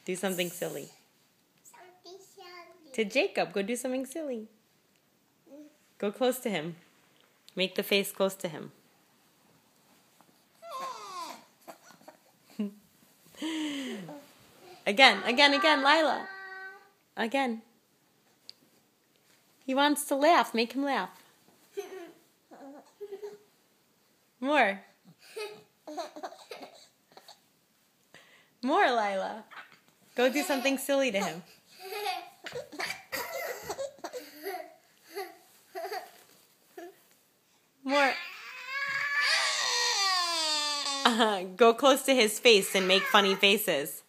Do something silly. Something silly. To Jacob, go do something silly. Go close to him. Make the face close to him. Again, Lila. Again. He wants to laugh. Make him laugh. More. More, Lila. Go do something silly to him. More. Go close to his face and make funny faces.